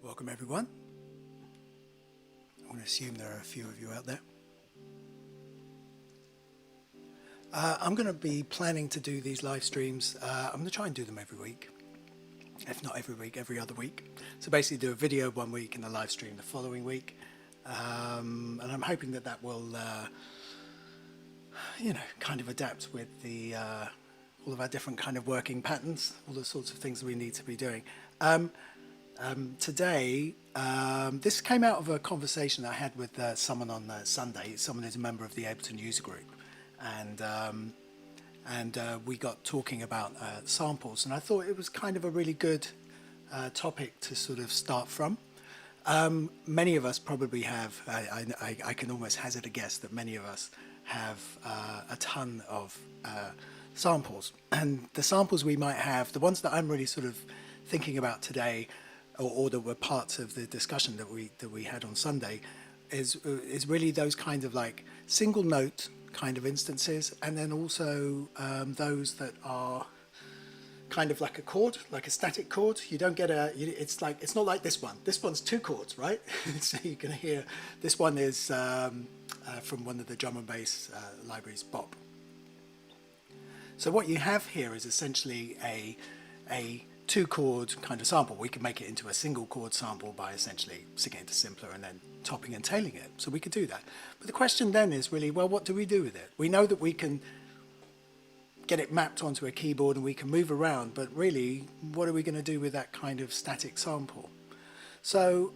Welcome everyone. I want to assume there are a few of you out there. I'm going to be planning to do these live streams. I'm going to try and do them every week. If not every week, every other week. So basically do a video one week and a live stream the following week. And I'm hoping that that will, kind of adapt with the all of our different kind of working patterns, all the sorts of things that we need to be doing. Today, this came out of a conversation I had with someone on Sunday. Someone who's a member of the Ableton user group, and we got talking about samples, and I thought it was kind of a really good topic to sort of start from. Many of us probably have, I can almost hazard a guess that many of us have a ton of samples, and the samples we might have, the ones that I'm really sort of thinking about today, or that were parts of the discussion that we had on Sunday, is really those kinds of like single note kind of instances, and then also those that are kind of like a chord, like a static chord. You don't get it's not like this one. This one's two chords, right? So you can hear this one is from one of the drum and bass libraries, Bop. So what you have here is essentially a two chord kind of sample. We can make it into a single chord sample by essentially singing it to simpler and then topping and tailing it. So we could do that. But the question then is really, well, what do we do with it? We know that we can get it mapped onto a keyboard and we can move around, but really, what are we going to do with that kind of static sample? So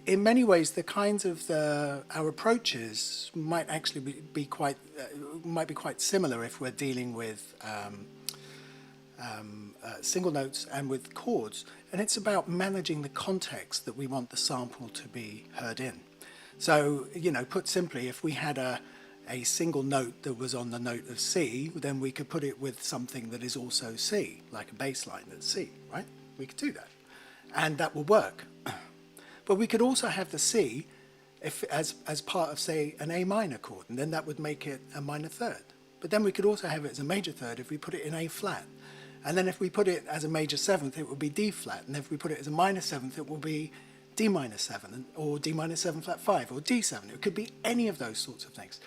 in many ways, the kinds of our approaches might actually be quite similar if we're dealing with single notes and with chords, and it's about managing the context that we want the sample to be heard in. So, put simply, if we had a single note that was on the note of C, then we could put it with something that is also C, like a bass line that's C, right? We could do that, and that will work. But we could also have the C as part of, say, an A minor chord, and then that would make it a minor third. But then we could also have it as a major third if we put it in A flat. And then if we put it as a major seventh, it would be D flat. And if we put it as a minor seventh, it will be D minor 7, or D minor 7 flat 5, or D7. It could be any of those sorts of things.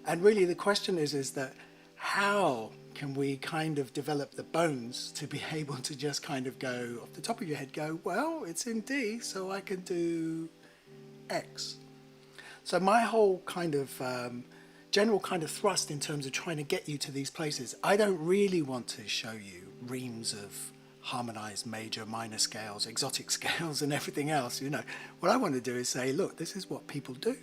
And really the question is that how can we kind of develop the bones to be able to just kind of go, off the top of your head, go, well, it's in D, so I can do X. So my whole kind of general kind of thrust in terms of trying to get you to these places, I don't really want to show you reams of harmonized major, minor scales, exotic scales and everything else. What I want to do is say, look, this is what people do.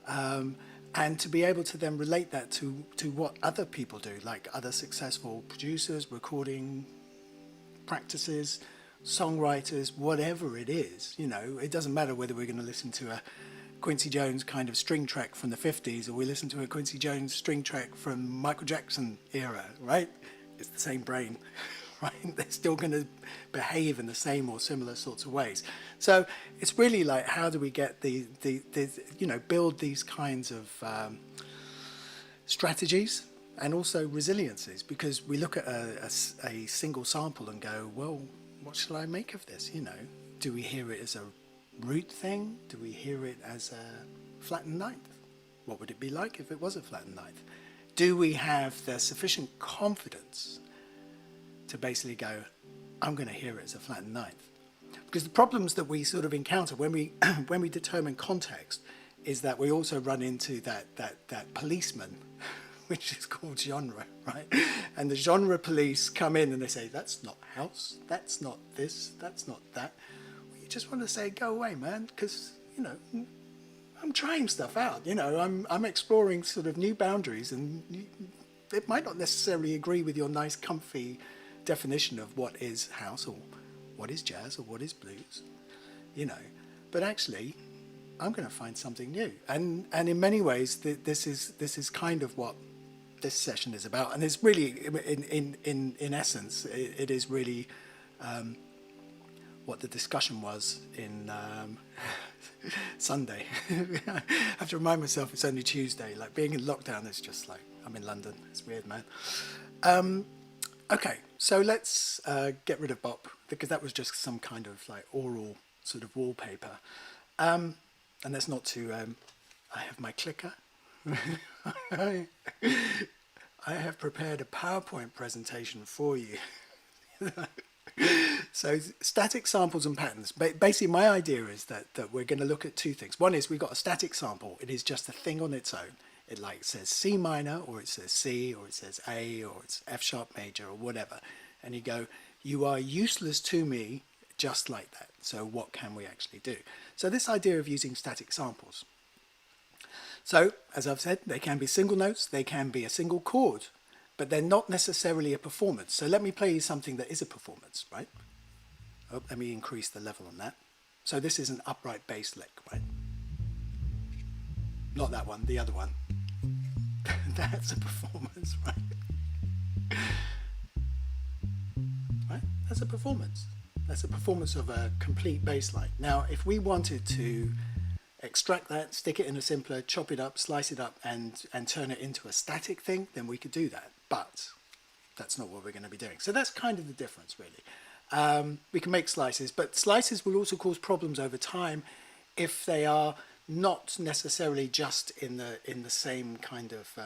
And to be able to then relate that to what other people do, like other successful producers, recording practices, songwriters, whatever it is. It doesn't matter whether we're going to listen to a Quincy Jones kind of string track from the 50s, or we listen to a Quincy Jones string track from Michael Jackson era, right? It's the same brain, right? They're still going to behave in the same or similar sorts of ways. So it's really like, how do we get build these kinds of strategies and also resiliencies? Because we look at a single sample and go, well, what shall I make of this? Do we hear it as a root thing? Do we hear it as a flattened ninth? What would it be like if it was a flattened ninth? Do we have the sufficient confidence to basically go, I'm going to hear it as a flattened ninth? Because the problems that we sort of encounter when we when we determine context is that we also run into that policeman, which is called genre, right? And the genre police come in and they say, that's not house, that's not this, that's not that. Just want to say, go away, man, because I'm trying stuff out. I'm exploring sort of new boundaries, and it might not necessarily agree with your nice, comfy definition of what is house or what is jazz or what is blues, But actually, I'm going to find something new, and in many ways, this is kind of what this session is about, and it's really, in essence, it is really. What the discussion was in Sunday. I have to remind myself it's only Tuesday. Like, being in lockdown is just like, I'm in London. It's weird, man. Okay, so let's get rid of Bop, because that was just some kind of like oral sort of wallpaper. And that's not to, I have my clicker. I have prepared a PowerPoint presentation for you. So static samples and patterns. Basically, my idea is that we're going to look at two things. One is we've got a static sample. It is just a thing on its own. It like says C minor, or it says C, or it says A, or it's F sharp major, or whatever. And you go, you are useless to me just like that. So what can we actually do? So this idea of using static samples. So, as I've said, they can be single notes, they can be a single chord, but they're not necessarily a performance. So let me play you something that is a performance, right? Oh, let me increase the level on that. So this is an upright bass lick, right? Not that one, the other one. That's a performance, right? Right? That's a performance. That's a performance of a complete bass line. Now, if we wanted to extract that, stick it in a simpler, chop it up, slice it up, and turn it into a static thing, then we could do that. But that's not what we're going to be doing. So that's kind of the difference, really. We can make slices, but slices will also cause problems over time if they are not necessarily just in the same kind of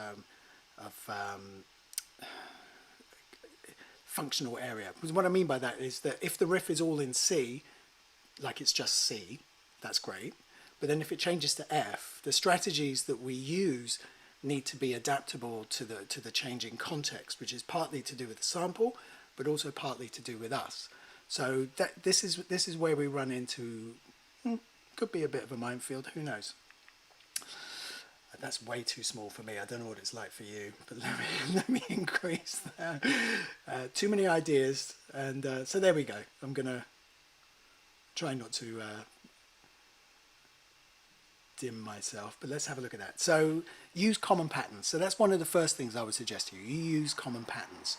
functional area. Because what I mean by that is that if the riff is all in C, like it's just C, that's great. But then if it changes to F, the strategies that we use need to be adaptable to the changing context, which is partly to do with the sample, but also partly to do with us. So this is where we run into, could be a bit of a minefield, who knows? That's way too small for me. I don't know what it's like for you, but let me increase that. Too many ideas, and so there we go. I'm gonna try not to dim myself, but let's have a look at that. So use common patterns. So that's one of the first things I would suggest to you. You use common patterns.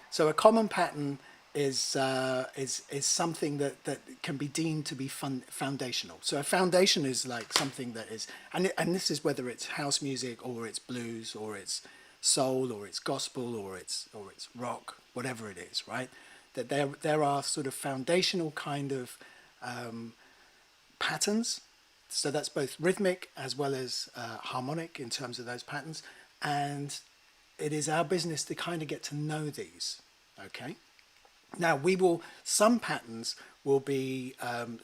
So a common pattern is something that can be deemed to be foundational. So a foundation is like something that is, and this is whether it's house music or it's blues or it's soul or it's gospel or it's rock, whatever it is, right? That there are sort of foundational kind of patterns. So that's both rhythmic as well as harmonic in terms of those patterns, and it is our business to kind of get to know these. Okay. Now some patterns will be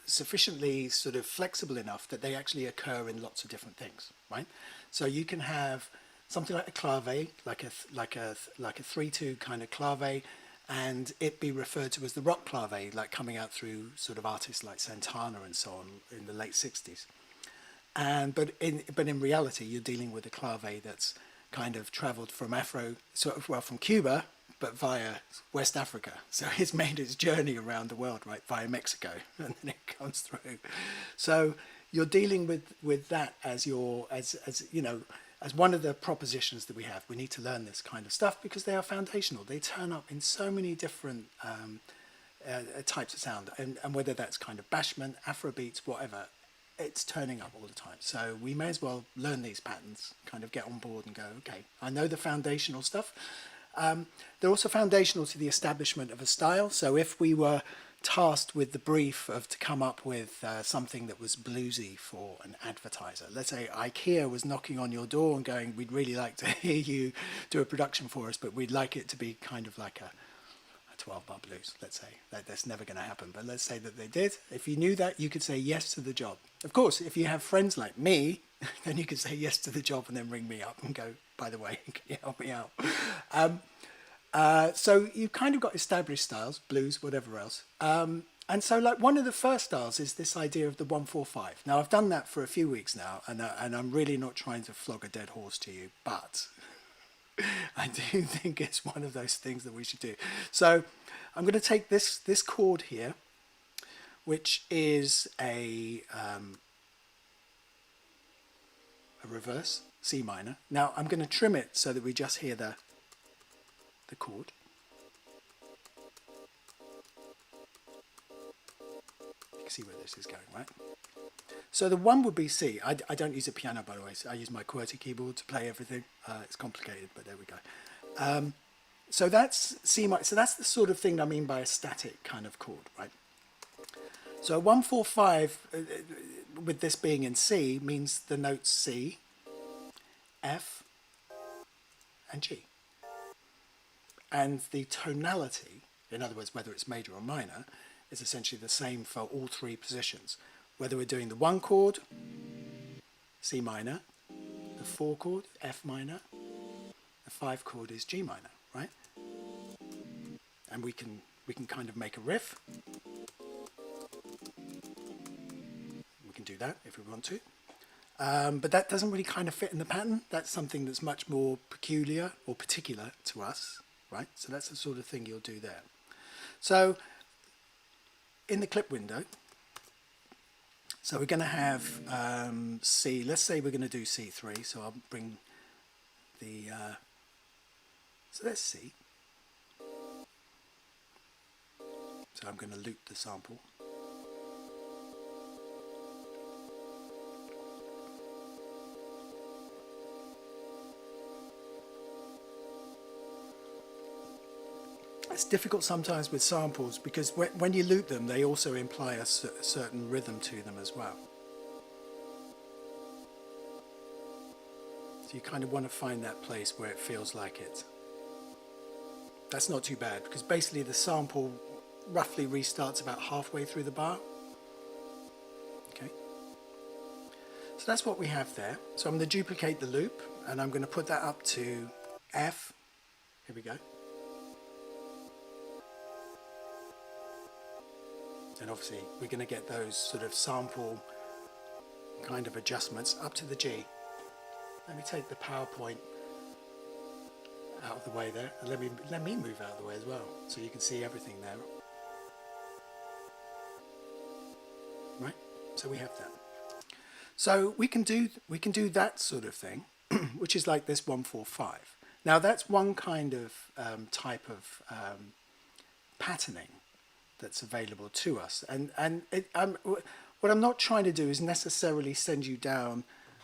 sufficiently sort of flexible enough that they actually occur in lots of different things, right? So you can have something like a clave, like a 3/2 kind of clave, and it be referred to as the rock clave, like coming out through sort of artists like Santana and so on in the late 60s. But in reality, you're dealing with a clave that's kind of travelled from from Cuba, but via West Africa. So it's made its journey around the world, right, via Mexico, and then it comes through. So you're dealing with that as as one of the propositions that we have. We need to learn this kind of stuff because they are foundational. They turn up in so many different types of sound, and whether that's kind of bashment, Afrobeats, whatever, it's turning up all the time. So we may as well learn these patterns, kind of get on board and go, okay, I know the foundational stuff. They're also foundational to the establishment of a style. So if we were tasked with the brief to come up with something that was bluesy for an advertiser, let's say IKEA was knocking on your door and going, we'd really like to hear you do a production for us, but we'd like it to be kind of like a 12-bar blues, let's say. That's never going to happen, but let's say that they did. If you knew that, you could say yes to the job. Of course, if you have friends like me, then you could say yes to the job and then ring me up and go, by the way, can you help me out? So you've kind of got established styles, blues, whatever else. And so like one of the first styles is this idea of the 1/4/5. Now I've done that for a few weeks now, and I'm really not trying to flog a dead horse to you, but I do think it's one of those things that we should do. So I'm going to take this chord here, which is a reverse C minor. Now I'm going to trim it so that we just hear the chord. You can see where this is going, right? So the one would be C. I don't use a piano, by the way. So I use my QWERTY keyboard to play everything. It's complicated, but there we go. So that's C minor. So that's the sort of thing I mean by a static kind of chord, right? So 145, with this being in C, means the notes C, F, and G. And the tonality, in other words, whether it's major or minor, is essentially the same for all three positions. Whether we're doing the 1 chord, C minor, the 4 chord, F minor, the 5 chord is G minor, right? And we can kind of make a riff. We can do that if we want to. But that doesn't really kind of fit in the pattern. That's something that's much more peculiar or particular to us, right? So that's the sort of thing you'll do there. So in the clip window, so we're going to have C. Let's say we're going to do C3. So I'll bring the, so that's C. So I'm going to loop the sample. It's difficult sometimes with samples because when you loop them, they also imply a certain rhythm to them as well. So you kind of want to find that place where it feels like it. That's not too bad because basically the sample roughly restarts about halfway through the bar. Okay. So that's what we have there. So I'm going to duplicate the loop and I'm going to put that up to F. Here we go. And obviously we're going to get those sort of sample kind of adjustments up to the G. Let me take the PowerPoint out of the way there, and let me move out of the way as well, so you can see everything there. Right, so we have that. So we can do that sort of thing, which is like this 145. Now that's one kind of type of patterning that's available to us, and what I'm not trying to do is necessarily send you down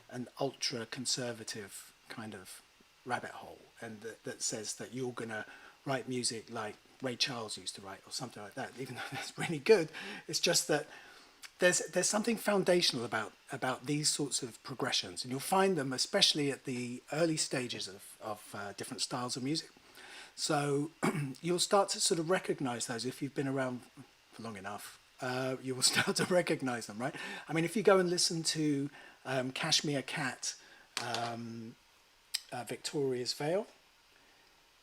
an ultra conservative kind of rabbit hole, and that says that you're gonna write music like Ray Charles used to write or something like that, even though that's really good. It's just that there's something foundational about these sorts of progressions, and you'll find them especially at the early stages of different styles of music. So you'll start to sort of recognize those if you've been around for long enough. You will start to recognize them, right? I mean, if you go and listen to Cashmere Cat, Victoria's Veil,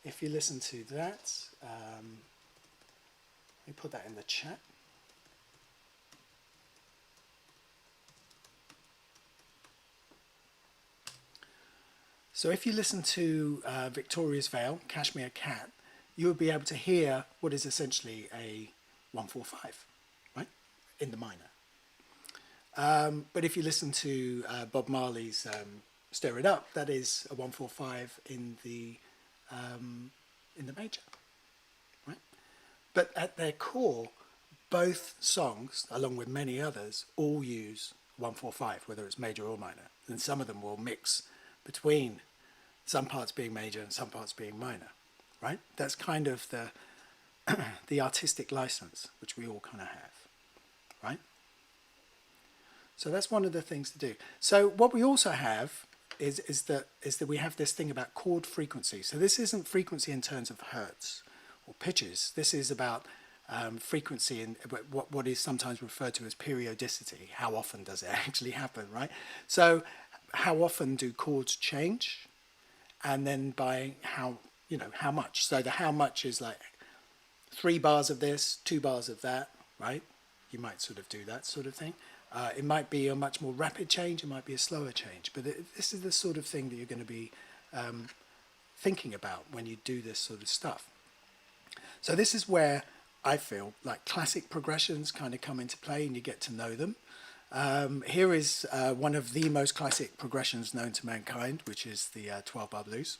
if you listen to that, let me put that in the chat. So if you listen to Victoria's Veil, Cashmere Cat, you will be able to hear what is essentially a 145, right, in the minor. But if you listen to Bob Marley's Stir It Up, that is a 145 in the major, right? But at their core, both songs, along with many others, all use 145, whether it's major or minor. And some of them will mix between some parts being major and some parts being minor, right? That's kind of the artistic license, which we all kind of have, right? So that's one of the things to do. So what we also have is that we have this thing about chord frequency. So this isn't frequency in terms of hertz or pitches. This is about frequency and what is sometimes referred to as periodicity. How often does it actually happen, right? So how often do chords change? And then by how much. So the how much is like 3 bars of this, 2 bars of that, right? You might sort of do that sort of thing. It might be a much more rapid change, it might be a slower change, but this is the sort of thing that you're going to be thinking about when you do this sort of stuff. So this is where I feel like classic progressions kind of come into play and you get to know them. Here is one of the most classic progressions known to mankind, which is the 12-bar blues.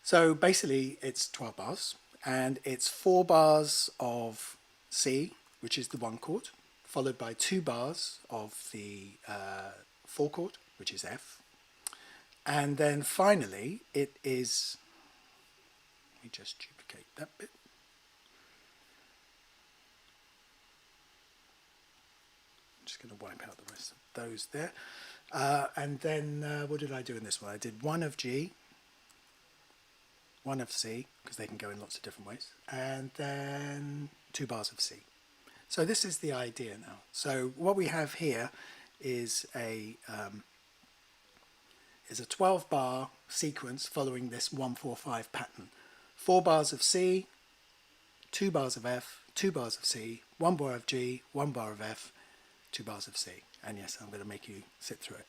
So basically it's 12 bars, and it's 4 bars of C, which is the 1 chord, followed by 2 bars of the 4 chord, which is F. And then finally it is, let me just duplicate that bit. just going to wipe out the rest of those there. And then what did I do in this one? I did 1 of G, 1 of C, because they can go in lots of different ways, and then 2 bars of C. So this is the idea now. So what we have here is a 12-bar sequence following this 1-4-5 pattern. 4 bars of C, 2 bars of F, 2 bars of C, 1 bar of G, 1 bar of F, 2 bars of C. And yes, I'm going to make you sit through it.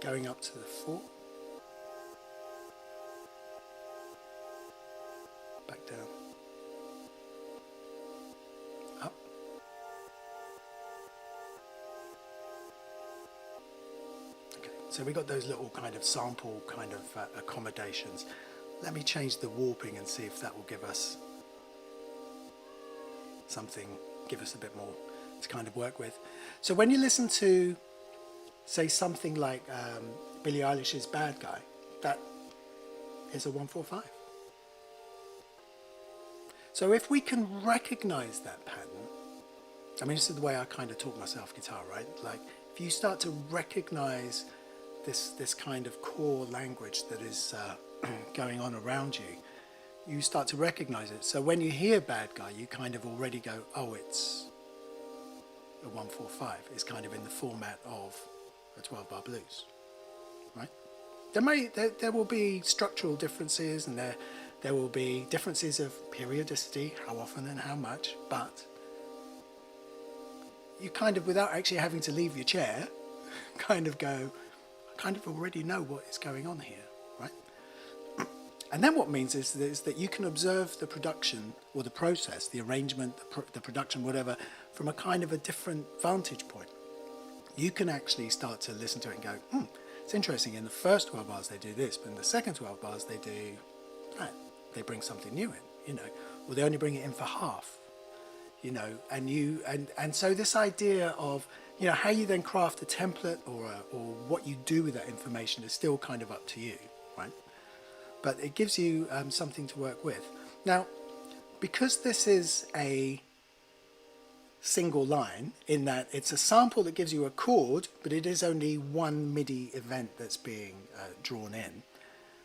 Going up to the 4. Back down. Up. Okay, so we got those little kind of sample kind of accommodations. Let me change the warping and see if that will give us something, give us a bit more to kind of work with. So when you listen to, say, something like Billie Eilish's Bad Guy, that is a 1-4-5. So if we can recognize that pattern, I mean, this is the way I kind of taught myself guitar, right? Like, if you start to recognize this kind of core language that is going on around you, you start to recognize it. So when you hear Bad Guy, you kind of already go, oh, it's a 1-4-5. It's kind of in the format of a 12-bar blues, right? There will be structural differences, and there will be differences of periodicity, how often and how much, but you kind of, without actually having to leave your chair, kind of go, I kind of already know what is going on here, right? And then what means is that you can observe the production or the process, the arrangement, the production, whatever, from a kind of a different vantage point. You can actually start to listen to it and go, it's interesting, in the first 12 bars they do this, but in the second 12 bars they do that. They bring something new in, you know, or they only bring it in for half, you know, and so this idea of, you know, how you then craft a template or what you do with that information is still kind of up to you, right? But it gives you something to work with. Now, because this is a single line, in that it's a sample that gives you a chord, but it is only one MIDI event that's being drawn in,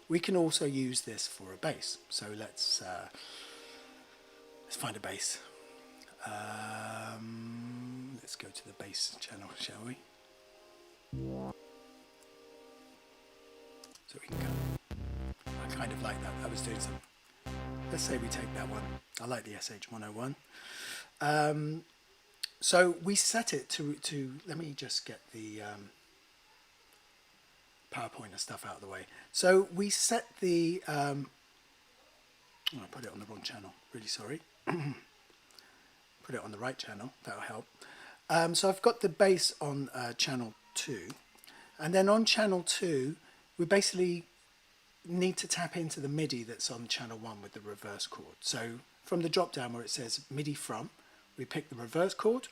we can also use this for a bass. So let's find a bass. Let's go to the bass channel, shall we? So we can go. I kind of like that. I was doing some. Let's say we take that one. I like the SH101. So we set it to let me just get the PowerPoint and stuff out of the way. So we set the, I put it on the wrong channel, really sorry. Put it on the right channel, that'll help. So I've got the bass on channel 2, and then on channel 2 we basically need to tap into the MIDI that's on channel 1 with the reverse chord. So from the drop down where it says MIDI from, we pick the reverse chord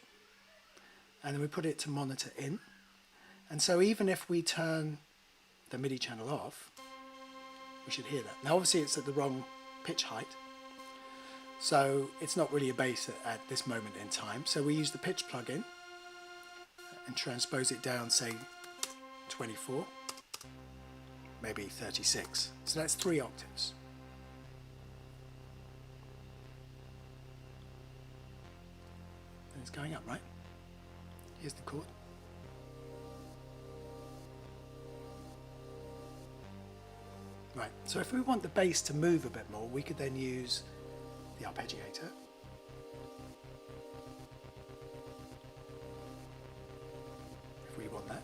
and then we put it to monitor in. And so even if we turn the MIDI channel off, we should hear that. Now obviously it's at the wrong pitch height, so it's not really a bass at this moment in time. So we use the pitch plugin and transpose it down, say 24, maybe 36. So that's 3 octaves. And it's going up, right? Here's the chord. Right, so if we want the bass to move a bit more, we could then use the arpeggiator. If we want that.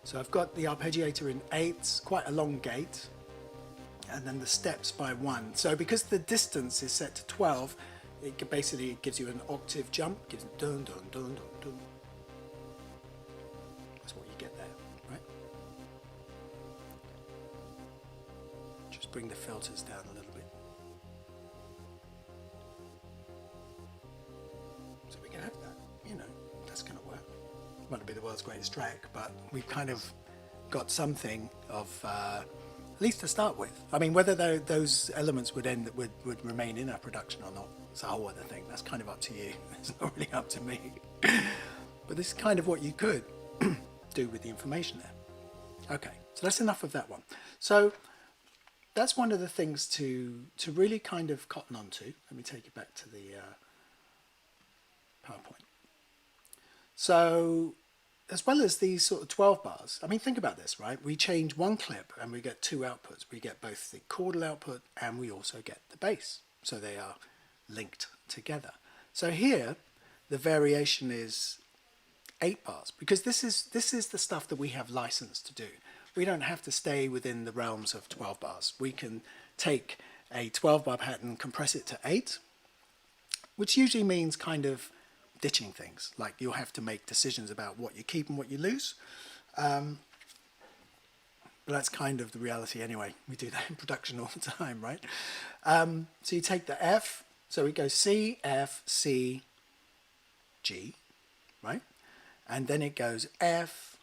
So I've got the arpeggiator in 8s, quite a long gate, and then the steps by 1. So because the distance is set to 12, it basically gives you an octave jump, gives it dun dun dun dun dun. That's what you get there, right? Just bring the filters down a little bit. So we can have that, you know, that's going to work. might not be the world's greatest track, but we've kind of got something of at least to start with. I mean, whether those elements would remain in our production or not, it's a whole other thing. That's kind of up to you. It's not really up to me. But this is kind of what you could do with the information there. Okay, so that's enough of that one. So that's one of the things to really kind of cotton on to. Let me take you back to the PowerPoint. So as well as these sort of 12 bars, I mean, think about this, right? We change one clip and we get two outputs. We get both the chordal output and we also get the bass. So they are linked together. So here, the variation is 8 bars, because this is the stuff that we have licensed to do. We don't have to stay within the realms of 12 bars. We can take a 12 bar pattern, compress it to 8, which usually means kind of ditching things. Like you'll have to make decisions about what you keep and what you lose. But that's kind of the reality anyway. We do that in production all the time, right? So you take the F, so it goes C, F, C, G, right? And then it goes F,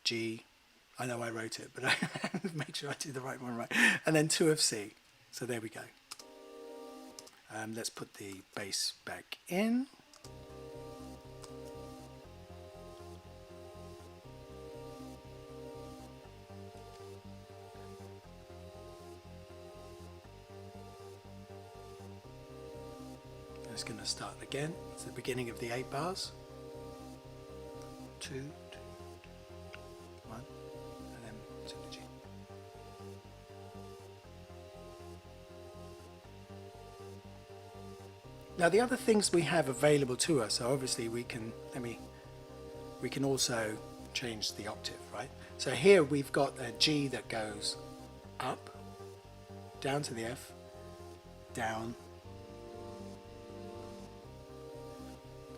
G. I know I wrote it, but I make sure I do the right one right. And then 2 of C. So there we go. Let's put the bass back in. It's going to start again. It's the beginning of the 8 bars. 2, 1, and then to the G. Now the other things we have available to us, so obviously we can also change the octave, right? So here we've got a G that goes up, down to the F, down.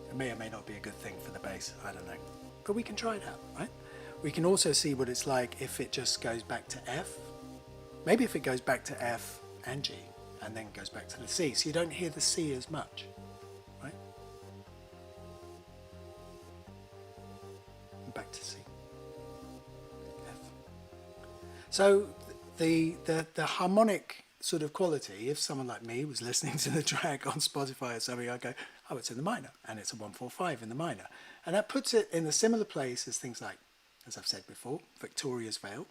It may or may not be a good thing for the bass, I don't know. But we can try it out, right? We can also see what it's like if it just goes back to F. Maybe if it goes back to F and G, and then goes back to the C, so you don't hear the C as much, right? And back to C, F. So the harmonic sort of quality, if someone like me was listening to the track on Spotify or something, I go, oh, it's in the minor, and it's a 1-4-5 in the minor. And that puts it in a similar place as things like, as I've said before, Victoria's Veil,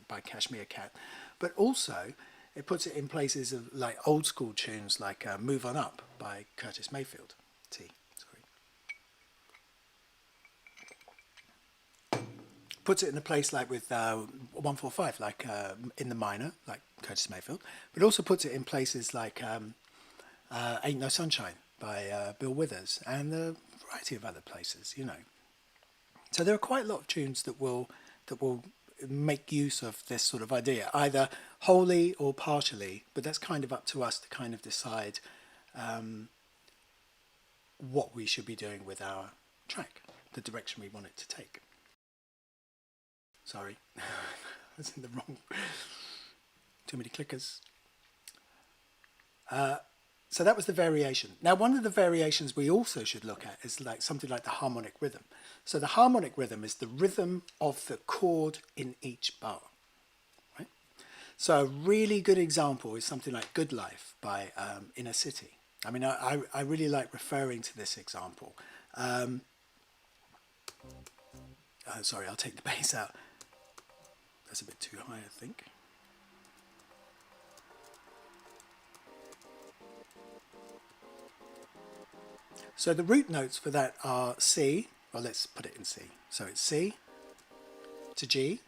by Kashmir Cat, but also it puts it in places of like old school tunes like Move On Up by Curtis Mayfield. Puts it in a place like with 1-4-5, like in the minor, like Curtis Mayfield, but also puts it in places like Ain't No Sunshine by Bill Withers, and a variety of other places, you know. So there are quite a lot of tunes that will make use of this sort of idea, either wholly or partially, but that's kind of up to us to kind of decide what we should be doing with our track, the direction we want it to take. Sorry, I was in the wrong, too many clickers. So that was the variation. Now, one of the variations we also should look at is like something like the harmonic rhythm. So the harmonic rhythm is the rhythm of the chord in each bar, right? So a really good example is something like Good Life by Inner City. I mean, I really like referring to this example. Sorry, I'll take the bass out. That's a bit too high, I think. So the root notes for that are C, well, let's put it in C. So it's C to G,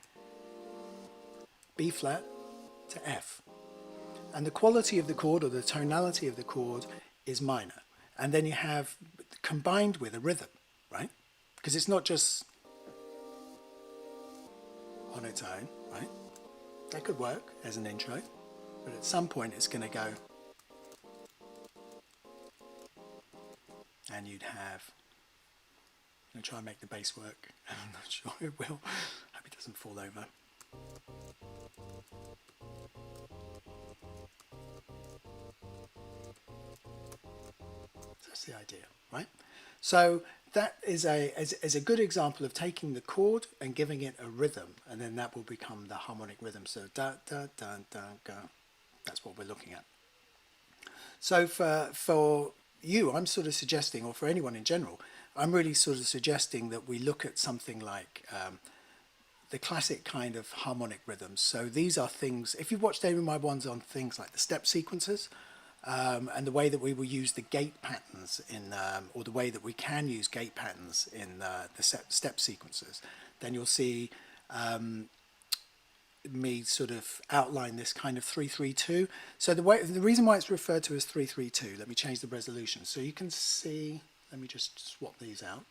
B flat to F. And the quality of the chord, or the tonality of the chord, is minor. And then you have combined with a rhythm, right? Because it's not just on its own, right? That could work as an intro, but at some point it's going to go, and you'd have, I'm going to try and make the bass work. I'm not sure it will. Hope it doesn't fall over. That's the idea, right? So that is a good example of taking the chord and giving it a rhythm, and then that will become the harmonic rhythm. So da da da da da. That's what we're looking at. So for you, I'm sort of suggesting, or for anyone in general, I'm really sort of suggesting that we look at something like the classic kind of harmonic rhythms. So these are things, if you've watched any of my ones on things like the step sequences, and the way that we will use the gate patterns in, or the way that we can use gate patterns in the step sequences, then you'll see me sort of outline this kind of 3-3-2. So the reason why it's referred to as 3-3-2, let me change the resolution so you can see. Let me just swap these out.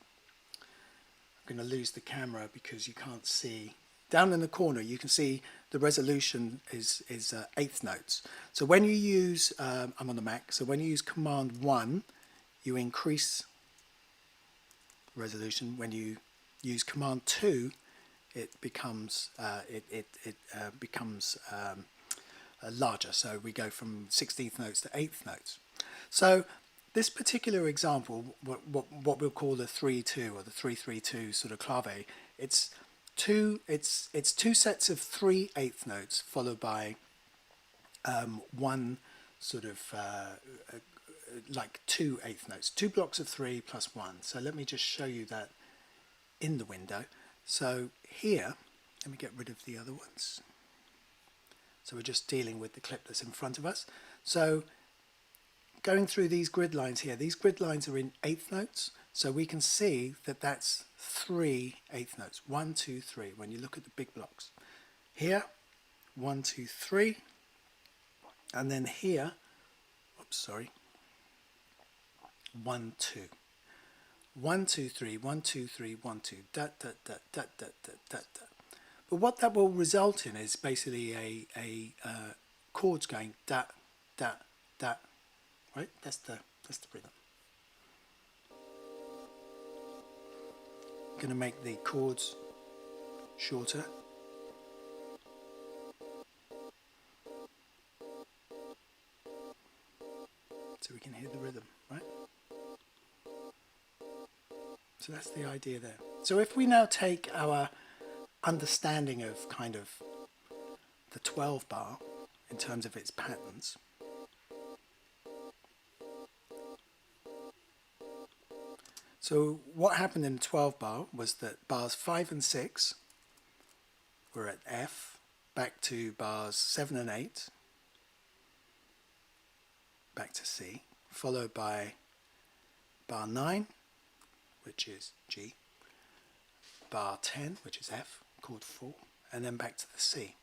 I'm going to lose the camera because you can't see. Down in the corner you can see the resolution is eighth notes. So when you use, I'm on the Mac, so when you use Command 1, you increase resolution. When you use Command 2, it becomes larger. So we go from 16th notes to 8th notes. So this particular example, what we'll call the 3-2 or the 3-3-2 sort of clave, it's two sets of 3 eighth notes followed by one sort of like 2 eighth notes, 2 blocks of 3 plus 1. So let me just show you that in the window. So here, let me get rid of the other ones. So we're just dealing with the clip that's in front of us. So going through these grid lines here, these grid lines are in eighth notes. So we can see that that's 3 eighth notes. 1, 2, 3. When you look at the big blocks. Here, 1, 2, 3. And then here, oops, sorry. 1, 2. 1, 2, 3, 1, 2, 3, 1, 2, da, da, da, da, da, da, da, da. But what that will result in is basically a chords going da, da, da, right? That's the rhythm. I'm going to make the chords shorter. So we can hear the rhythm, right? So that's the idea there. So if we now take our understanding of kind of the 12 bar in terms of its patterns, so what happened in the 12 bar was that bars 5 and 6 were at F, back to bars 7 and 8, back to C, followed by bar 9, which is G, bar 10, which is F, chord 4, and then back to the C.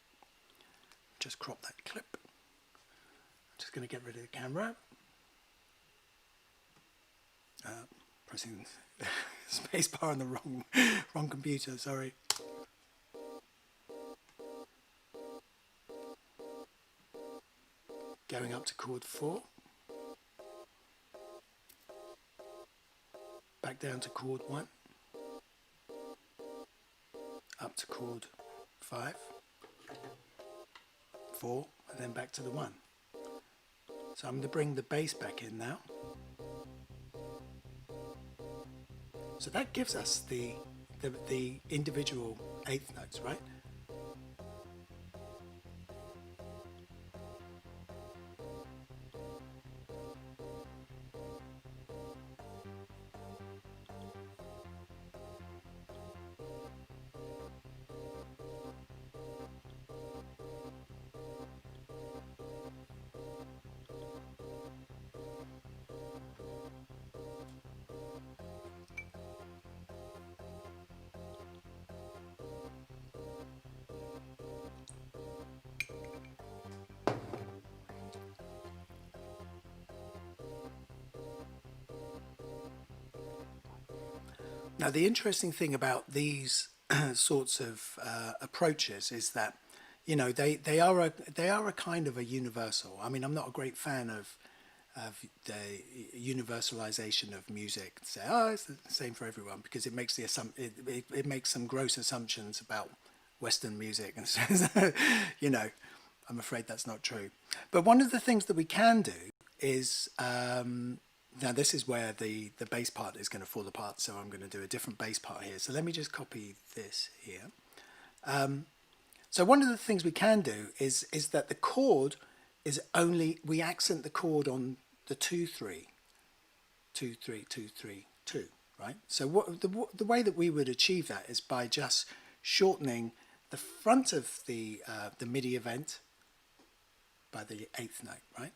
Just crop that clip. I'm just going to get rid of the camera. Pressing space bar on the wrong computer, sorry. Going up to chord 4. Back down to chord 1. Up to chord 5. 4, and then back to the 1. So I'm going to bring the bass back in now. So that gives us the individual eighth notes, right? Now, the interesting thing about these sorts of approaches is that, you know, they are a kind of a universal. I mean, I'm not a great fan of the universalization of music. Say, oh, it's the same for everyone, because it makes it makes some gross assumptions about Western music and says, you know, I'm afraid that's not true. But one of the things that we can do is, now this is where the bass part is going to fall apart, so I'm going to do a different bass part here. So let me just copy this here. So one of the things we can do is that the chord is only, we accent the chord on the 2 3 2 3 2 3 2, right? So what the way that we would achieve that is by just shortening the front of the MIDI event by the 8th note, right?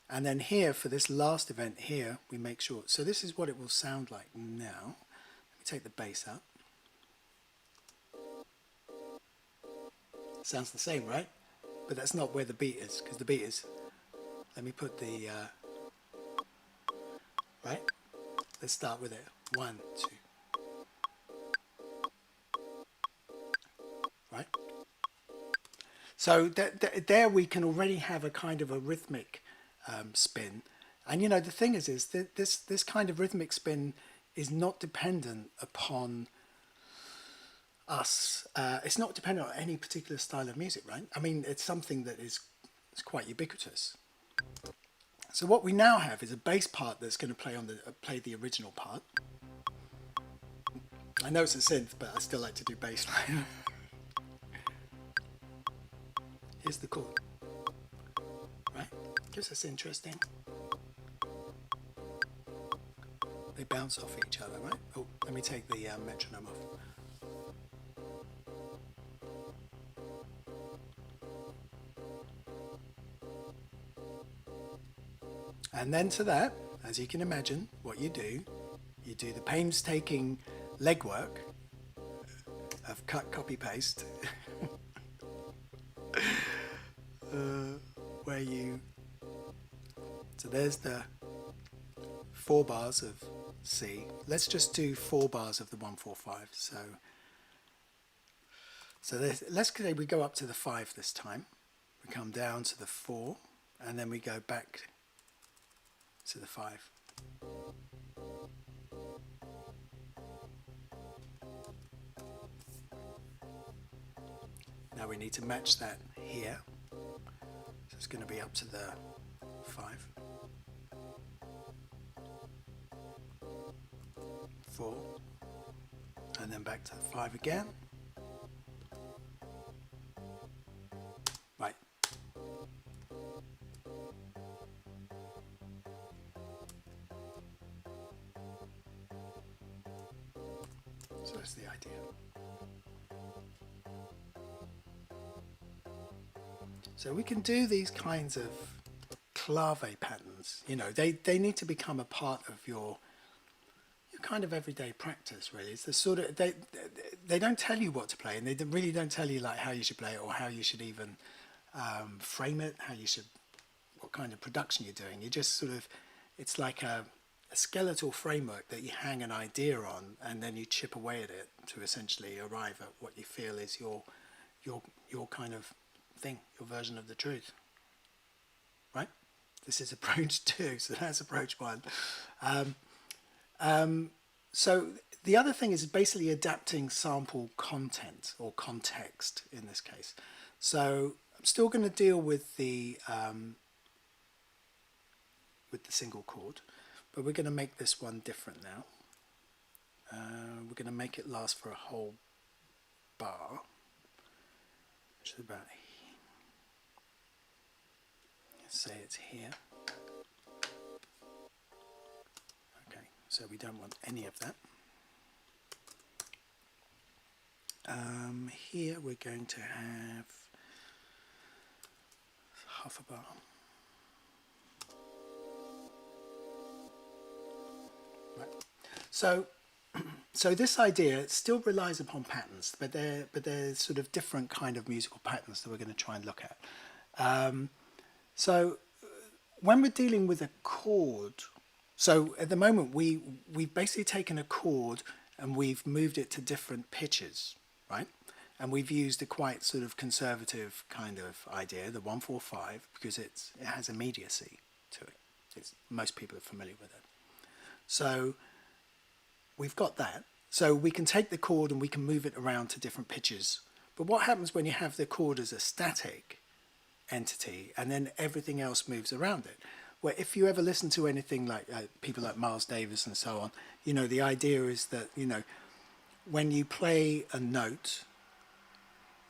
And then here for this last event here, we make sure, so this is what it will sound like now. Let me take the bass out. Sounds the same, right? But that's not where the beat is, because the beat is, let me put the, right? Let's start with it. 1, 2. Right? So there we can already have a kind of a rhythmic spin. And you know, the thing is that this kind of rhythmic spin is not dependent upon us. It's not dependent on any particular style of music, right? I mean, it's something that is quite ubiquitous. So what we now have is a bass part that's going to play the original part. I know it's a synth, but I still like to do bass line. Here's the chord, right? Gives us interesting. They bounce off each other, right? Oh, let me take the metronome off. And then to that, as you can imagine, what you do the painstaking legwork of cut, copy, paste, where you, so there's the 4 bars of C. Let's just do 4 bars of the 1 4 5. So let's say we go up to the 5 this time. We come down to the 4, and then we go back to the 5. Now we need to match that here. So it's going to be up to the 5, 4, and then back to the 5 again. Right. So that's the idea. So we can do these kinds of clave patterns. You know, they need to become a part of your kind of everyday practice, really. It's the sort of, they don't tell you what to play, and they really don't tell you like how you should play it or how you should even frame it, what kind of production you're doing. You just sort of, it's like a skeletal framework that you hang an idea on, and then you chip away at it to essentially arrive at what you feel is your kind of thing, your version of the truth, right? This is approach 2, so that's approach 1. So the other thing is basically adapting sample content or context in this case. So I'm still going to deal with the single chord, but we're going to make this one different now. We're going to make it last for a whole bar, which is about, let's say it's here. Okay, so we don't want any of that. Here we're going to have half a bar. Right. So this idea still relies upon patterns, but they're sort of different kind of musical patterns that we're going to try and look at. So when we're dealing with a chord, so at the moment we've basically taken a chord and we've moved it to different pitches, right? And we've used a quite sort of conservative kind of idea, the 1-4-5, because it has immediacy to it. Most people are familiar with it. So we've got that. So we can take the chord and we can move it around to different pitches But what happens when you have the chord as a static entity and then everything else moves around it? Well, if you ever listen to anything like people like Miles Davis and so on, you know, the idea is that, you know, when you play a note,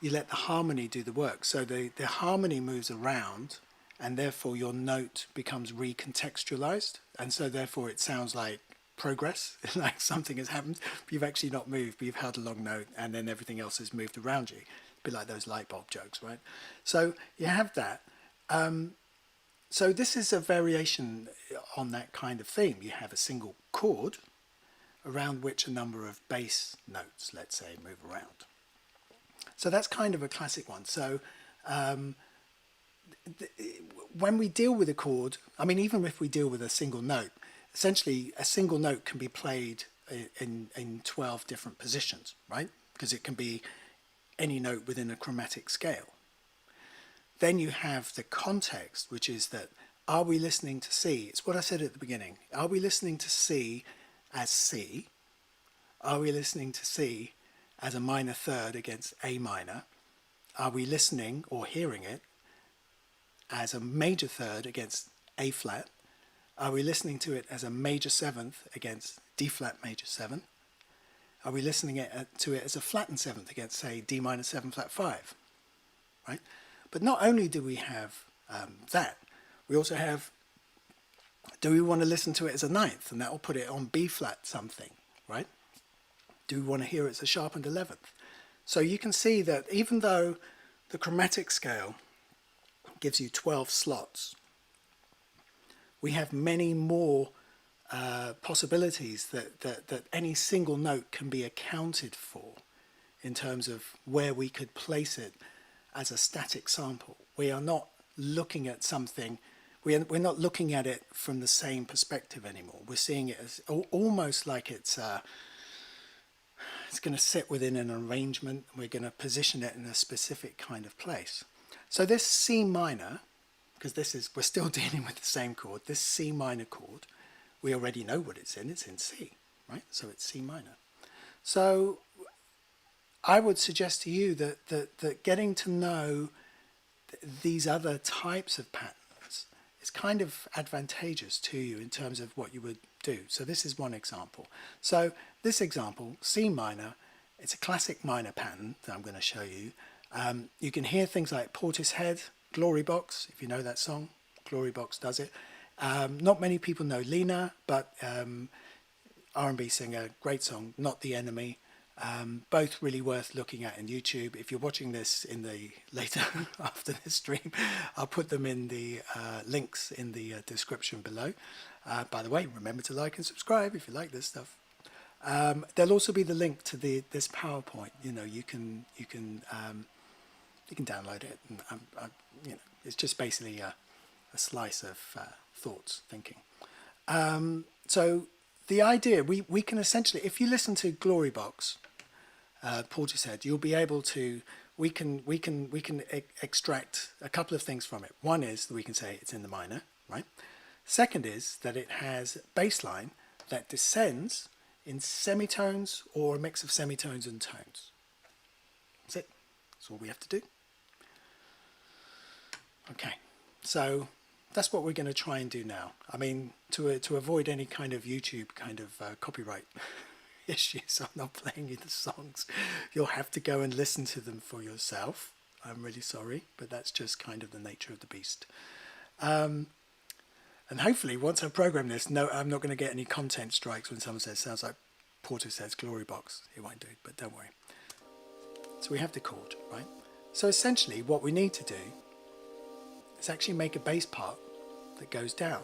you let the harmony do the work. So the harmony moves around and therefore your note becomes recontextualized. And so therefore it sounds like progress, like something has happened. But you've actually not moved, but you've held a long note and then everything else has moved around you. A bit like those light bulb jokes, right? So you have that. So this is a variation on that kind of theme. You have a single chord around which a number of bass notes, let's say, move around. So that's kind of a classic one. So when we deal with a chord, I mean, even if we deal with a single note, essentially a single note can be played in 12 different positions, right? Because it can be any note within a chromatic scale. Then you have the context, which is that, are we listening to C? It's what I said at the beginning. Are we listening to C as C? Are we listening to C as a minor third against A minor? Are we listening or hearing it as a major third against A flat? Are we listening to it as a major seventh against D flat major 7? Are we listening to it as a flattened seventh against, say, D minor 7 flat 5? Right? But not only do we have that, we also have, do we want to listen to it as a ninth? And that will put it on B flat something, right? Do we want to hear it as a sharpened 11th? So you can see that even though the chromatic scale gives you 12 slots, we have many more possibilities that any single note can be accounted for in terms of where we could place it as a static sample. We are not looking at something, we're not looking at it from the same perspective anymore. We're seeing it as almost like it's going to sit within an arrangement. We're going to position it in a specific kind of place. So this C minor, because we're still dealing with the same chord, this C minor chord, we already know what it's in C, right? So it's C minor. So I would suggest to you that getting to know these other types of patterns is kind of advantageous to you in terms of what you would do. So this is one example. So this example, C minor, it's a classic minor pattern that I'm going to show you. You can hear things like Portishead, Glory Box, if you know that song. Glory Box does it. Not many people know Lena, but R&B singer, great song, Not the Enemy. Both really worth looking at in YouTube. If you're watching this in the later after this stream, I'll put them in the links in the description below. By the way, remember to like and subscribe if you like this stuff. There'll also be the link to this PowerPoint. You know, you can download it, and you know, it's just basically a slice of thoughts, thinking. So the idea, we can essentially, if you listen to Glory Box, Portishead, you'll be able to, we can extract a couple of things from it. One is that we can say it's in the minor, right? Second is that it has bass line that descends in semitones or a mix of semitones and tones. That's it. That's all we have to do. Okay, so that's what we're going to try and do now. I mean, to avoid any kind of YouTube kind of copyright issues, I'm not playing you the songs. You'll have to go and listen to them for yourself. I'm really sorry, but that's just kind of the nature of the beast. And hopefully, once I program this, no, I'm not going to get any content strikes when someone says, sounds like Porter says Glory Box. It won't do, but don't worry. So we have the chord, right? So essentially, what we need to do is actually make a bass part that goes down.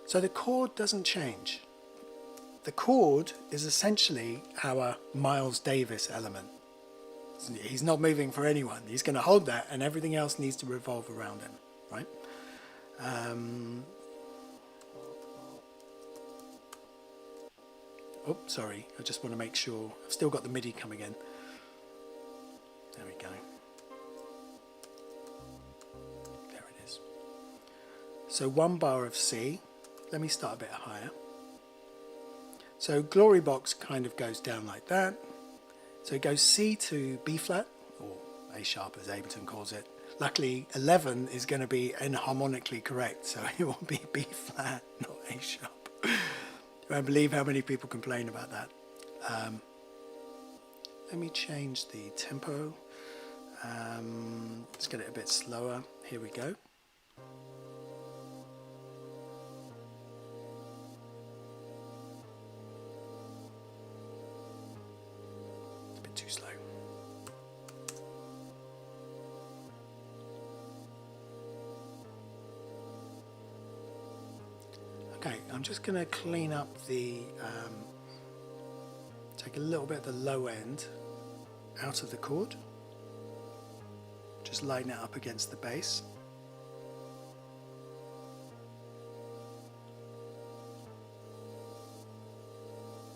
So the chord doesn't change. The chord is essentially our Miles Davis element. He's not moving for anyone. He's going to hold that, and everything else needs to revolve around him, right? Oh, sorry. I just want to make sure. I've still got the MIDI coming in. There we go. There it is. So 1 bar of C. Let me start a bit higher. So Glory Box kind of goes down like that. So it goes C to B flat, or A sharp as Ableton calls it. Luckily 11 is going to be enharmonically correct, so it will be B flat, not A sharp. You won't believe how many people complain about that. Let me change the tempo. Let's get it a bit slower. Here we go. It's a bit too slow. Okay, I'm just going to clean up the, take a little bit of the low end out of the chord. Just line it up against the bass.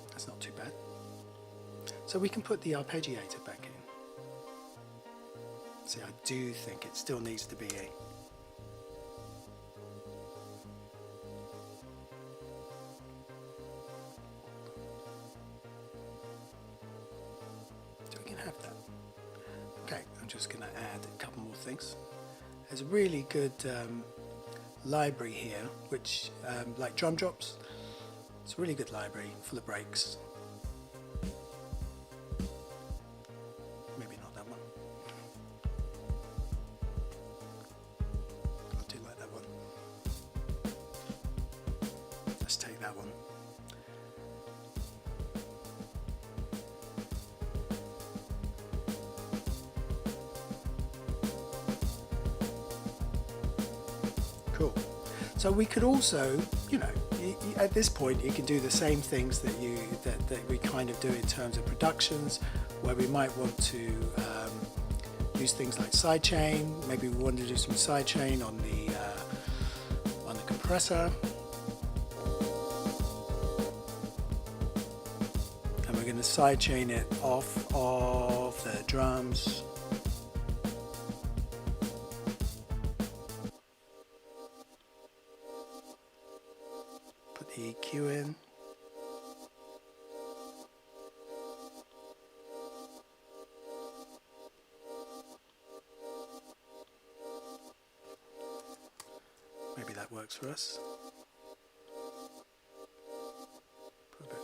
That's not too bad. So we can put the arpeggiator back in. See, I do think it still needs to be a. So we can have that. Okay, I'm just going to add a couple more things. There's a really good library here, which like drum drops. It's a really good library full of breaks. Maybe not that one. I do like that one. Let's take that one. Cool. So we could also, you know, at this point you can do the same things that we kind of do in terms of productions, where we might want to use things like sidechain. Maybe we want to do some sidechain on the compressor, and we're going to sidechain it off of the drums. EQ in. Maybe that works for us. Put a bit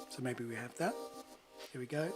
so maybe we have that. Here we go.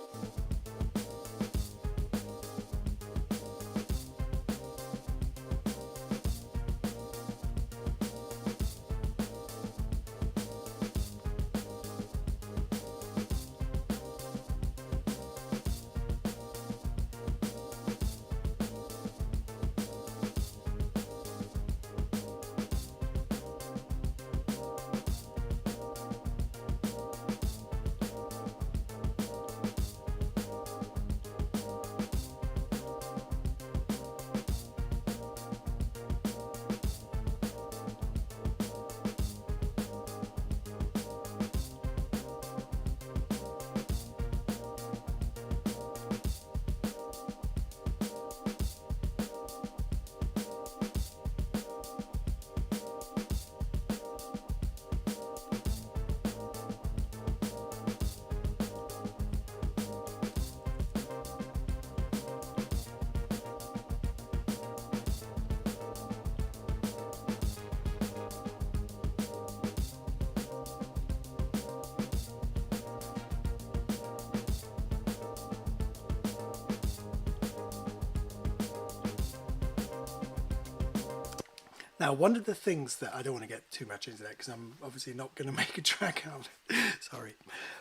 Now, one of the things that I don't want to get too much into that because I'm obviously not going to make a track out of it. Sorry,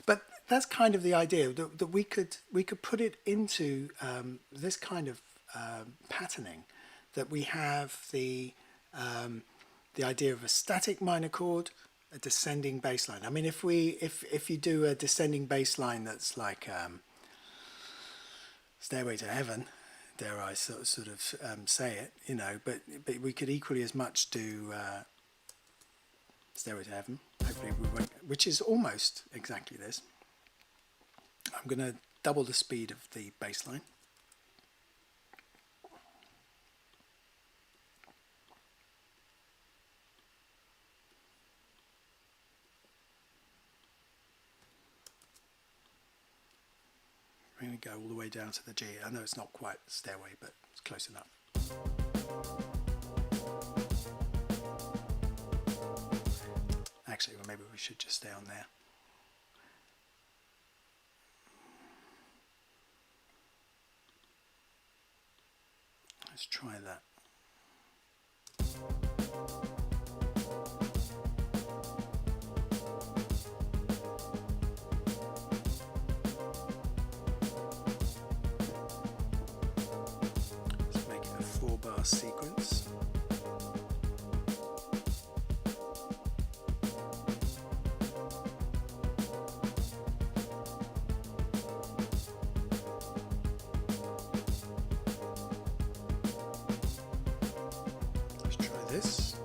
but that's kind of the idea that we could put it into this kind of patterning, that we have the idea of a static minor chord, a descending bass line. I mean, if you do a descending bass line that's like Stairway to Heaven, dare I sort of say it, you know, but we could equally as much do Stairway to Heaven. Hopefully we won't, which is almost exactly this. I'm going to double the speed of the bass line. I'm going to go all the way down to the G. I know it's not quite stairway, but it's close enough. Actually, well, maybe we should just stay on there. Let's try that. Let's make it a 4-bar sequence. This.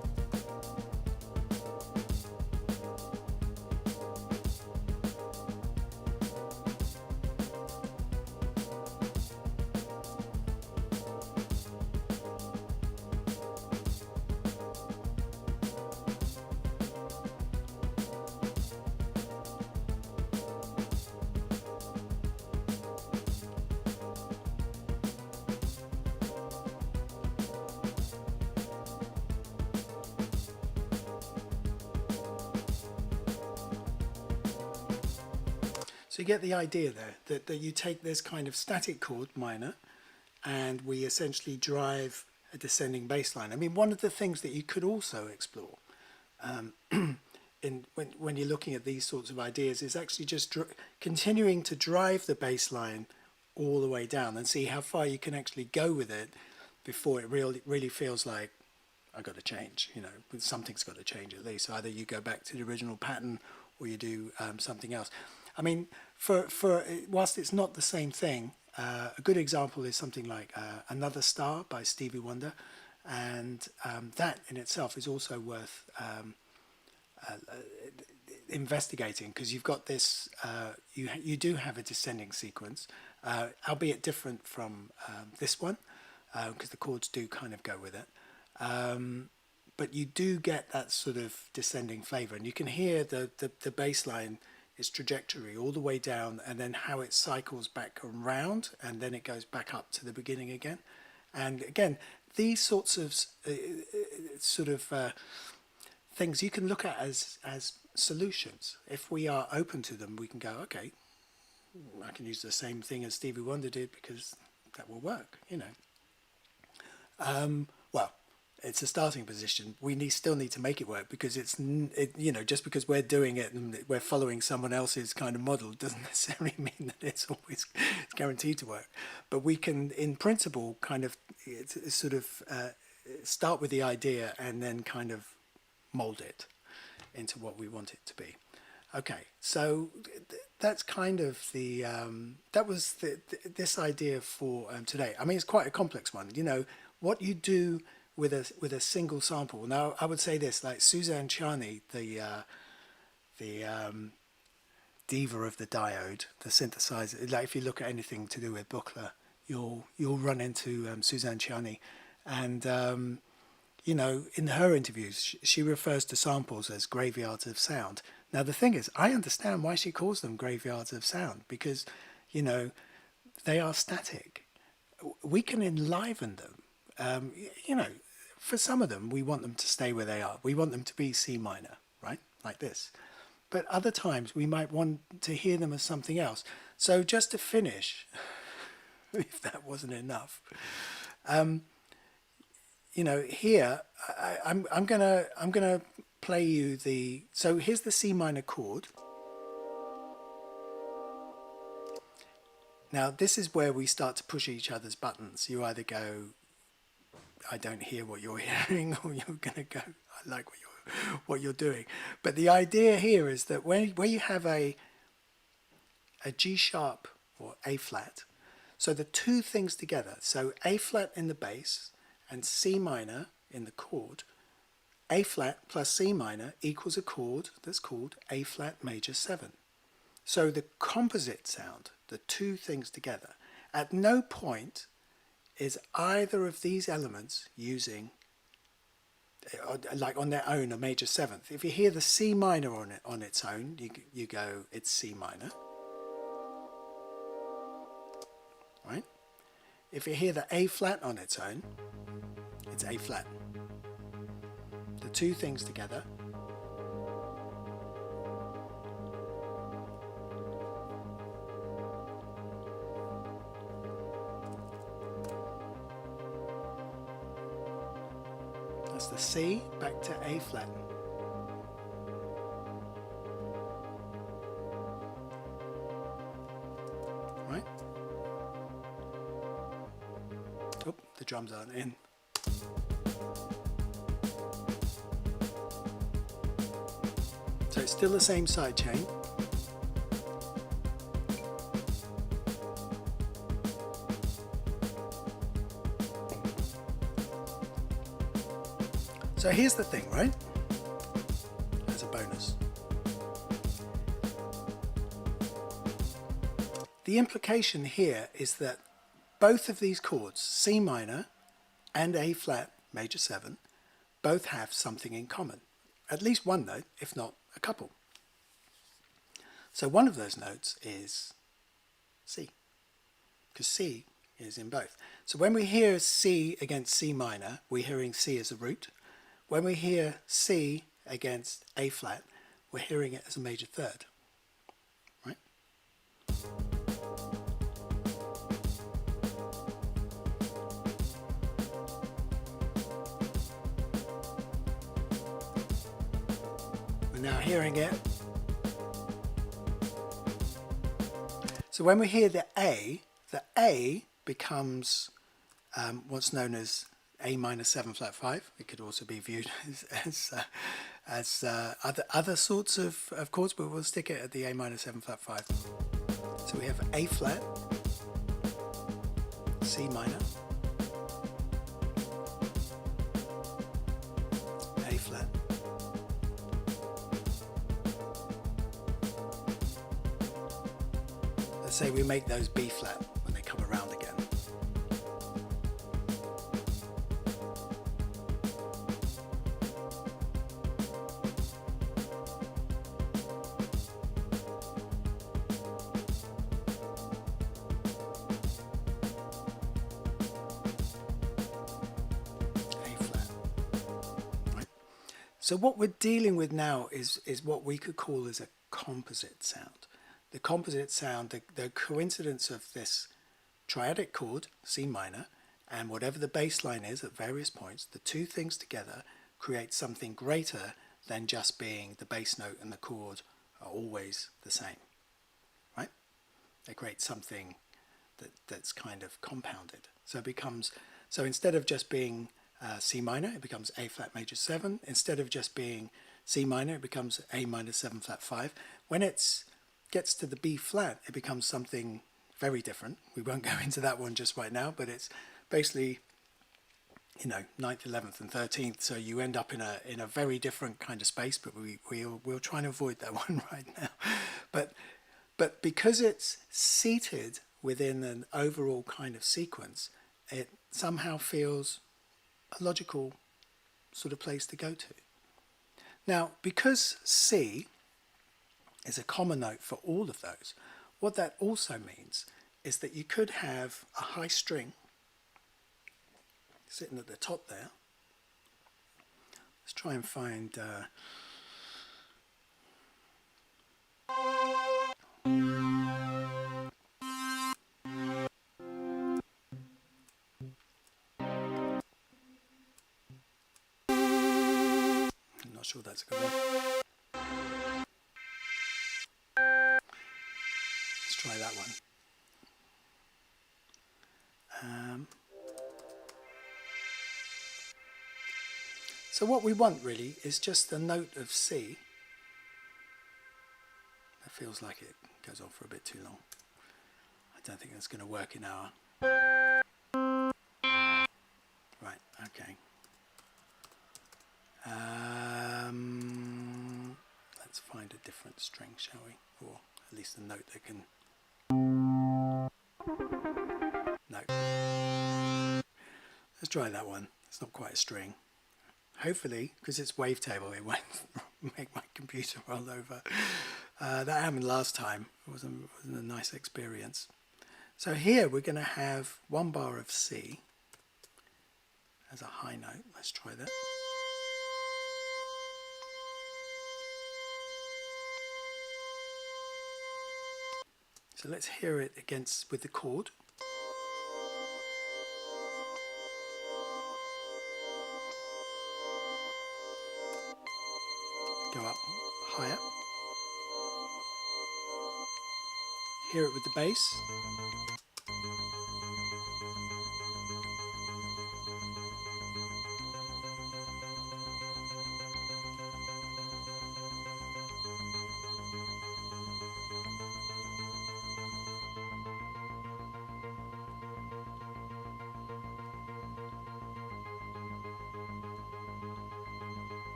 So you get the idea there, that you take this kind of static chord, minor, and we essentially drive a descending bass line. I mean, one of the things that you could also explore when you're looking at these sorts of ideas is actually just continuing to drive the bass line all the way down and see how far you can actually go with it before it really feels like, I've got to change, you know, something's got to change at least. So either you go back to the original pattern or you do something else. I mean, whilst it's not the same thing, a good example is something like Another Star by Stevie Wonder, and that in itself is also worth investigating, because you've got this, you do have a descending sequence, albeit different from this one, because the chords do kind of go with it. But you do get that sort of descending flavour, and you can hear the bass line, its trajectory all the way down, and then how it cycles back around, and then it goes back up to the beginning again. And again, these sorts of things you can look at as solutions. If we are open to them, we can go, okay, I can use the same thing as Stevie Wonder did because that will work, you know. Well, it's a starting position. We still need to make it work, because you know, just because we're doing it and we're following someone else's kind of model doesn't necessarily mean that it's always guaranteed to work. But we can, in principle, kind of start with the idea and then kind of mold it into what we want it to be. Okay, so that's kind of the that was this idea for today. I mean, it's quite a complex one. You know, what you do with a single sample. Now, I would say this, like Suzanne Ciani, the diva of the diode, the synthesizer. Like if you look at anything to do with Buchla, you'll run into Suzanne Ciani, and you know, in her interviews, she refers to samples as graveyards of sound. Now, the thing is, I understand why she calls them graveyards of sound, because, you know, they are static. We can enliven them. You know, for some of them, we want them to stay where they are. We want them to be C minor, right? Like this. But other times, we might want to hear them as something else. So just to finish, if that wasn't enough, you know, here I'm gonna play you the. So here's the C minor chord. Now this is where we start to push each other's buttons. You either go, I don't hear what you're hearing, or you're gonna go, I like what you're doing. But the idea here is that where you have a G sharp or A flat, so the two things together, so A flat in the bass and C minor in the chord, A flat plus C minor equals a chord that's called A flat major 7. So the composite sound, the two things together, at no point is either of these elements using, like on their own, a major 7th. If you hear the C minor on its own, you go, it's C minor. right? If you hear the A flat on its own, it's A flat. The two things together that's the C back to A flat. Right? Oh, the drums aren't in. So it's still the same side chain. So here's the thing, right? As a bonus. The implication here is that both of these chords, C minor and A flat major 7, both have something in common. At least one note, if not a couple. So one of those notes is C, because C is in both. So when we hear C against C minor, we're hearing C as a root. When we hear C against A flat, we're hearing it as a major third, right? We're now hearing it. So when we hear the A becomes what's known as A minor 7 flat 5. It could also be viewed as other sorts of chords, but we'll stick it at the A minor 7 flat 5. So we have A flat, C minor, A flat, let's say we make those B flat when they come around again. So what we're dealing with now is what we could call as a composite sound. The composite sound, the coincidence of this triadic chord, C minor, and whatever the bass line is at various points, the two things together create something greater than just being the bass note and the chord are always the same, right? They create something that's kind of compounded. So it becomes, so instead of just being C minor, it becomes A flat major 7. Instead of just being C minor, it becomes A minor 7 flat 5. When it gets to the B flat, it becomes something very different. We won't go into that one just right now, but it's basically, you know, 9th, 11th and 13th. So you end up in a very different kind of space, but we'll try and avoid that one right now. But because it's seated within an overall kind of sequence, it somehow feels a logical sort of place to go to. Now, because C is a common note for all of those, what that also means is that you could have a high string sitting at the top there. Let's try and find not sure that's a good one. Let's try that one. So what we want really is just the note of C. That feels like it goes on for a bit too long. I don't think that's going to work in our... Right, okay. Let's find a different string, shall we? Or at least a note that can... No. Let's try that one. It's not quite a string. Hopefully, because it's wavetable, it won't make my computer roll over. That happened last time. It wasn't a nice experience. So here we're going to have one bar of C as a high note. Let's try that. So let's hear it against with the chord. Go up higher. Hear it with the bass.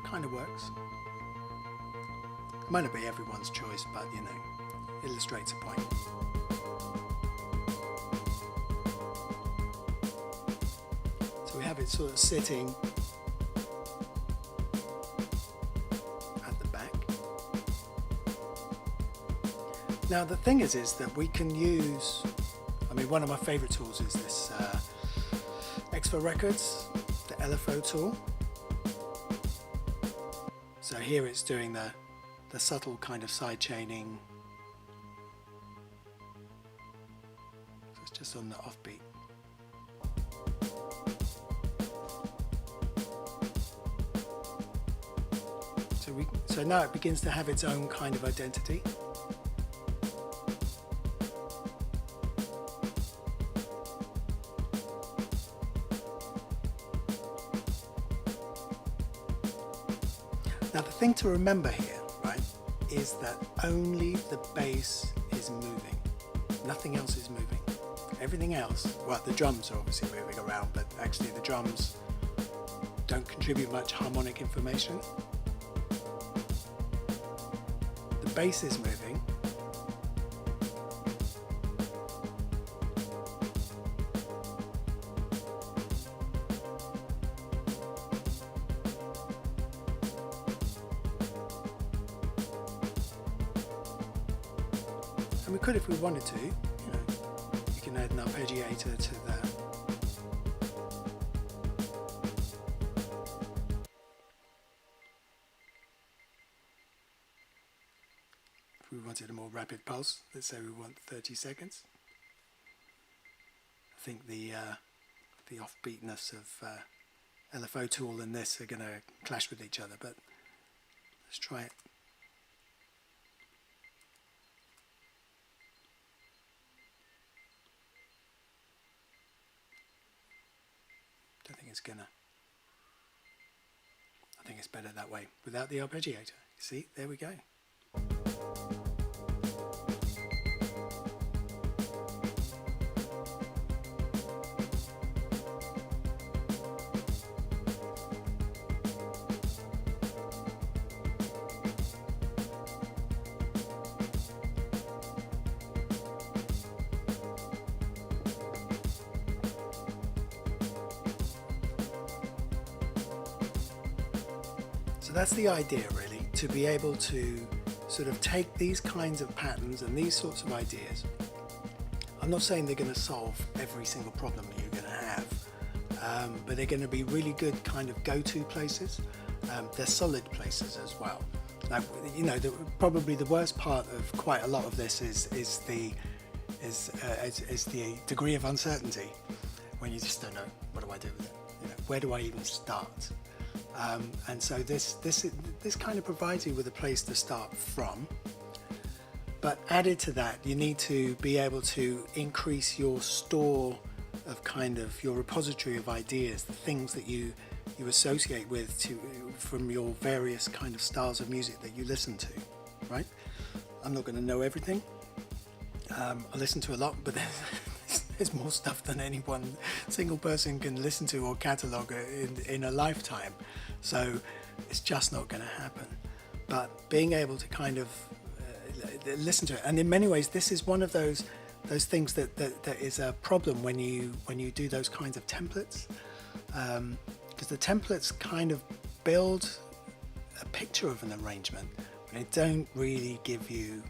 Kind of works. Might not be everyone's choice, but you know, illustrates a point. So we have it sort of sitting at the back. Now the thing is that we can use, I mean, one of my favorite tools is this X4 Records, the LFO tool. So here it's doing the subtle kind of side chaining. So it's just on the offbeat. So now it begins to have its own kind of identity. Now the thing to remember here, right, is that only the bass is moving. Nothing else is moving. Everything else, well, the drums are obviously moving around, but actually the drums don't contribute much harmonic information. The bass is moving. And we could, if we wanted to, you know, you can add an arpeggiator to that. If we wanted a more rapid pulse, let's say we want 30 seconds. I think the offbeatness of LFO tool and this are going to clash with each other, but let's try it. I think it's better that way, without the arpeggiator. See, there we go. So that's the idea, really, to be able to sort of take these kinds of patterns and these sorts of ideas. I'm not saying they're going to solve every single problem you're going to have, but they're going to be really good kind of go-to places. They're solid places as well. Now, you know, probably the worst part of quite a lot of this is the degree of uncertainty, when you just don't know, what do I do with it? You know, where do I even start? And so this kind of provides you with a place to start from. But added to that, you need to be able to increase your store of kind of your repository of ideas, the things that you associate with from your various kind of styles of music that you listen to, right? I'm not going to know everything. I listen to a lot, but there's more stuff than any one single person can listen to or catalogue in a lifetime. So it's just not going to happen. But being able to kind of listen to it, and in many ways, this is one of those things that is a problem when you do those kinds of templates. because the templates kind of build a picture of an arrangement, but they don't really give you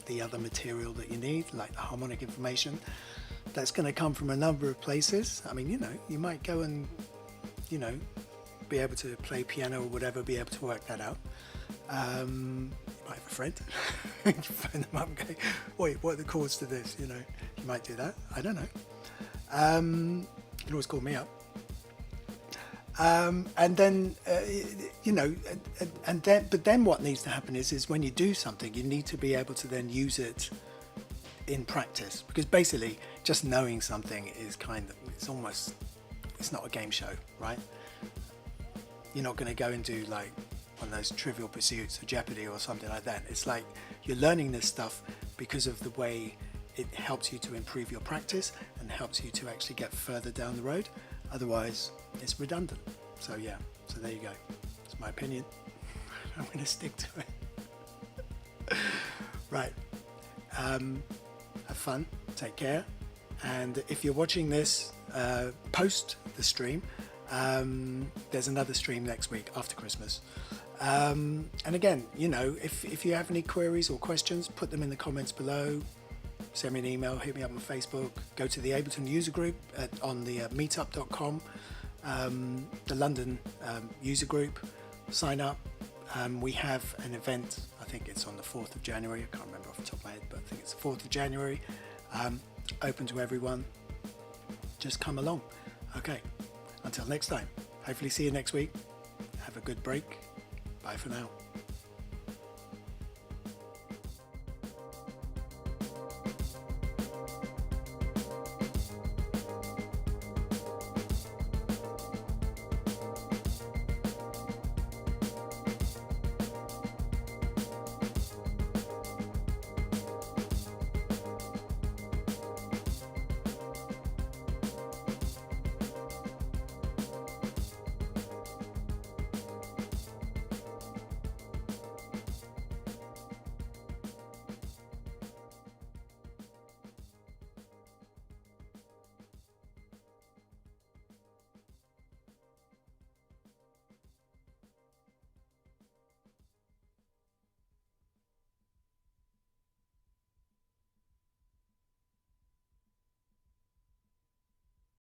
the other material that you need, like the harmonic information. That's going to come from a number of places. I mean, you might go and, be able to play piano or whatever, be able to work that out. You might have a friend, you phone them up and go, wait, what are the chords to this? You might do that. I don't know. You can always call me up. And then, but then what needs to happen is when you do something, you need to be able to then use it in practice, because basically just knowing something is it's not a game show, right? You're not going to go and do like one of those Trivial Pursuits or Jeopardy or something like that. It's like you're learning this stuff because of the way it helps you to improve your practice and helps you to actually get further down the road. Otherwise, it's redundant. So yeah, so there you go. It's my opinion. I'm going to stick to it. Right. Have fun. Take care. And if you're watching this post the stream, there's another stream next week after Christmas. And again, if you have any queries or questions, put them in the comments below. Send me an email, hit me up on Facebook, go to the Ableton user group on the meetup.com, the London user group, sign up. We have an event, I think it's on the 4th of January, I can't remember off the top of my head, but I think it's the 4th of January, open to everyone, just come along. Okay, until next time, hopefully see you next week, have a good break, bye for now.